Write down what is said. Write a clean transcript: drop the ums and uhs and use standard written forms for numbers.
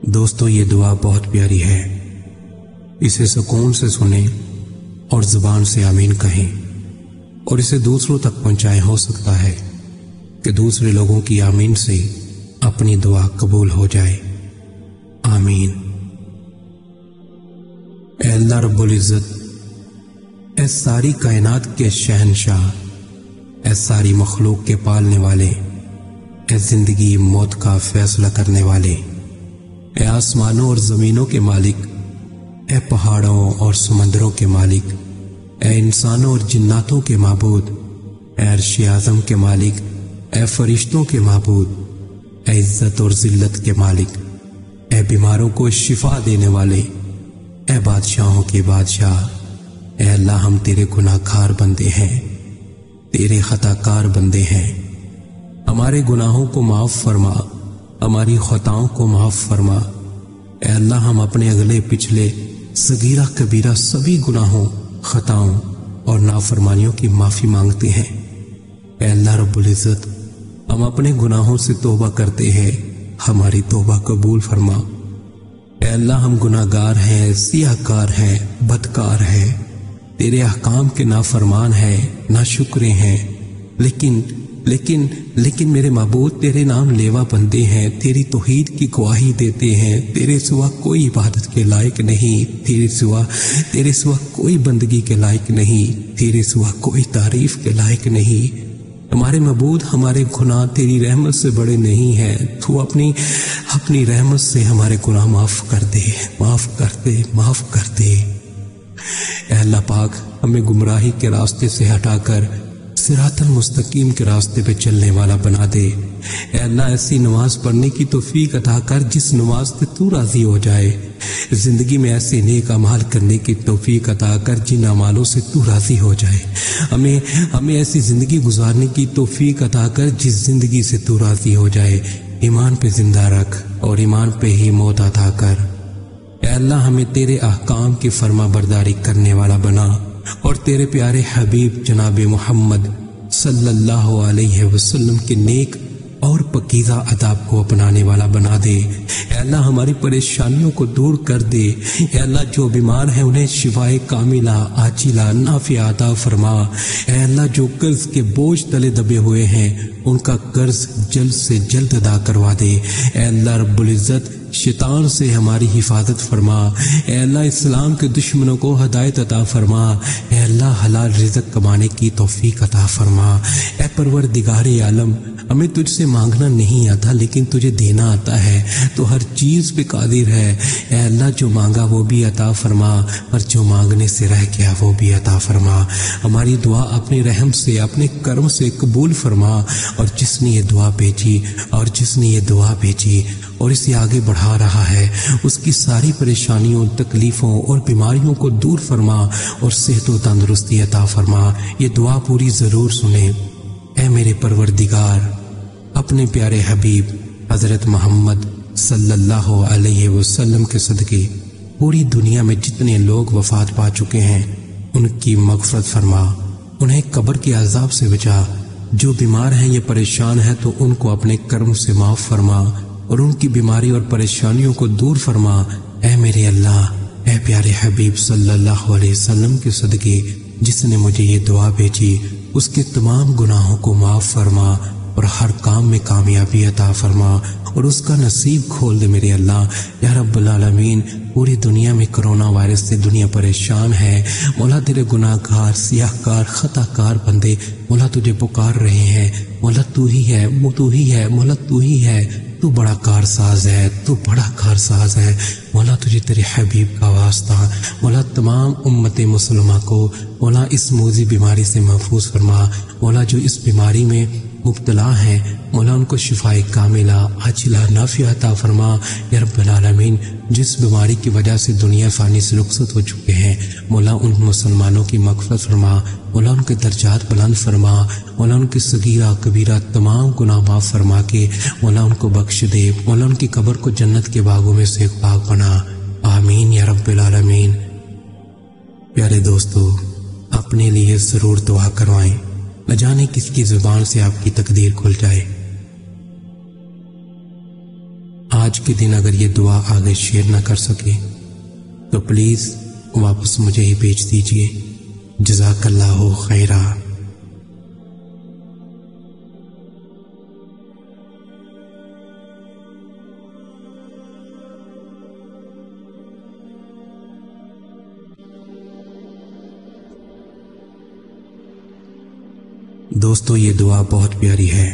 دوستو یہ دعا بہت پیاری ہے، اسے سکون سے سنیں اور زبان سے آمین کہیں اور اسے دوسروں تک پہنچائیں۔ ہو سکتا ہے کہ دوسرے لوگوں کی آمین سے اپنی دعا قبول ہو جائے۔ آمین۔ اے اللہ رب العزت، اے ساری کائنات کے شہنشاہ، اے ساری مخلوق کے پالنے والے، اے زندگی موت کا فیصلہ کرنے والے، اے آسمانوں اور زمینوں کے مالک، اے پہاڑوں اور سمندروں کے مالک، اے انسانوں اور جناتوں کے معبود، اے عرش اعظم کے مالک، اے فرشتوں کے معبود، اے عزت اور ذلت کے مالک، اے بیماروں کو شفا دینے والے، اے بادشاہوں کے بادشاہ، اے اللہ ہم تیرے گناہ گار بندے ہیں، تیرے خطا کار بندے ہیں۔ ہمارے گناہوں کو معاف فرما، ہماری خطاؤں کو معاف فرما۔ اے اللہ ہم اپنے اگلے پچھلے صغیرہ کبیرہ سبھی گناہوں، خطاؤں اور نافرمانیوں کی معافی مانگتے ہیں۔ اے اللہ رب العزت، ہم اپنے گناہوں سے توبہ کرتے ہیں، ہماری توبہ قبول فرما۔ اے اللہ ہم گناہ گار ہیں، سیاہ کار ہیں، بدکار ہیں، تیرے احکام کے نافرمان ہیں، ناشکرے ہیں، لیکن میرے معبود تیرے نام لیوا بندے ہیں، تیری توحید کی گواہی دیتے ہیں۔ تیرے سوا کوئی عبادت کے لائق نہیں، تیرے سوا کوئی بندگی کے لائق نہیں، تیرے سوا کوئی تعریف کے لائق نہیں۔ ہمارے معبود، ہمارے گناہ تیری رحمت سے بڑے نہیں ہیں، تو اپنی رحمت سے ہمارے گناہ معاف کر دے، معاف کر دے، معاف کر دے۔ اے اللہ پاک، ہمیں گمراہی کے راستے سے ہٹا کر صراط المستقیم کے راستے پہ چلنے والا بنا دے۔ اے اللہ ایسی نماز پڑھنے کی توفیق عطا کر جس نماز سے تو راضی ہو جائے، زندگی میں ایسے نیک اعمال کرنے کی توفیق عطا کر جن اعمالوں سے تو راضی ہو جائے۔ ہمیں ایسی زندگی گزارنے کی توفیق عطا کر جس زندگی سے تو راضی ہو جائے۔ ایمان پہ زندہ رکھ اور ایمان پہ ہی موت عطا کر۔ اے اللہ ہمیں تیرے احکام کی فرما برداری کرنے والا بنا اور تیرے پیارے حبیب جناب محمد صلی اللہ علیہ وسلم کے نیک اور پاکیزہ آداب کو اپنانے والا بنا دے۔ اے اللہ ہماری پریشانیوں کو دور کر دے۔ اے اللہ جو بیمار ہیں انہیں شفائے کاملہ عاجلہ نافعہ عطا فرما۔ اے اللہ جو قرض کے بوجھ تلے دبے ہوئے ہیں ان کا قرض جلد سے جلد ادا کروا دے۔ اے اللہ رب العزت شیطان سے ہماری حفاظت فرما۔ اے اللہ اسلام کے دشمنوں کو ہدایت عطا فرما۔ اے اللہ حلال رزق کمانے کی توفیق عطا فرما۔ اے پروردگار عالم، ہمیں تجھ سے مانگنا نہیں آتا لیکن تجھے دینا آتا ہے، تو ہر چیز پہ قادر ہے۔ اے اللہ جو مانگا وہ بھی عطا فرما اور جو مانگنے سے رہ گیا وہ بھی عطا فرما۔ ہماری دعا اپنے رحم سے، اپنے کرم سے قبول فرما، اور جس نے یہ دعا بھیجی اور اسے آگے بڑھا رہا ہے اس کی ساری پریشانیوں، تکلیفوں اور بیماریوں کو دور فرما اور صحت و تندرستی عطا فرما۔ یہ دعا پوری ضرور سنیں۔ اے میرے پروردگار، اپنے پیارے حبیب حضرت محمد صلی اللہ علیہ وسلم کے صدقے پوری دنیا میں جتنے لوگ وفات پا چکے ہیں ان کی مغفرت فرما، انہیں قبر کے عذاب سے بچا۔ جو بیمار ہیں یا پریشان ہیں تو ان کو اپنے کرم سے معاف فرما اور ان کی بیماری اور پریشانیوں کو دور فرما۔ اے میرے اللہ، اے پیارے حبیب صلی اللہ علیہ وسلم کے صدقے جس نے مجھے یہ دعا بھیجی اس کے تمام گناہوں کو معاف فرما اور ہر کام میں کامیابی عطا فرما اور اس کا نصیب کھول دے میرے اللہ۔ یا رب العالمین، پوری دنیا میں کرونا وائرس سے دنیا پریشان ہے، مولا تیرے گناہ گار، سیاہ کار، خطا کار بندے مولا تجھے پکار رہے ہیں۔ مولا تو ہی ہے، مولا تو ہی ہے، تو بڑا کارساز ہے، تو بڑا کارساز ہے۔ مولا تجھے تیرے حبیب کا واسطہ، مولا تمام امت مسلمہ کو مولا اس موذی بیماری سے محفوظ فرما۔ مولا جو اس بیماری میں مبتلا ہیں مولا ان کو شفائے کاملہ عاجلہ نافعہ عطا فرما۔ یا رب العالمین، جس بیماری کی وجہ سے دنیا فانی سے رخصت ہو چکے ہیں مولا ان مسلمانوں کی مغفرت فرما، مولا ان کے درجات بلند فرما، مولا ان کی صغیرہ کبیرہ تمام گناہ معاف فرما کے مولا ان کو بخش دے، مولا ان کی قبر کو جنت کے باغوں میں سے ایک باغ بنا۔ آمین یا رب العالمین۔ پیارے دوستو، اپنے لیے ضرور دعا کروائیں، نہ جانے کس کی زبان سے آپ کی تقدیر کھل جائے۔ آج کے دن اگر یہ دعا آگے شیئر نہ کر سکے تو پلیز واپس مجھے ہی بھیج دیجیے۔ جزاک اللہ خیرہ۔ دوستو یہ دعا بہت پیاری ہے۔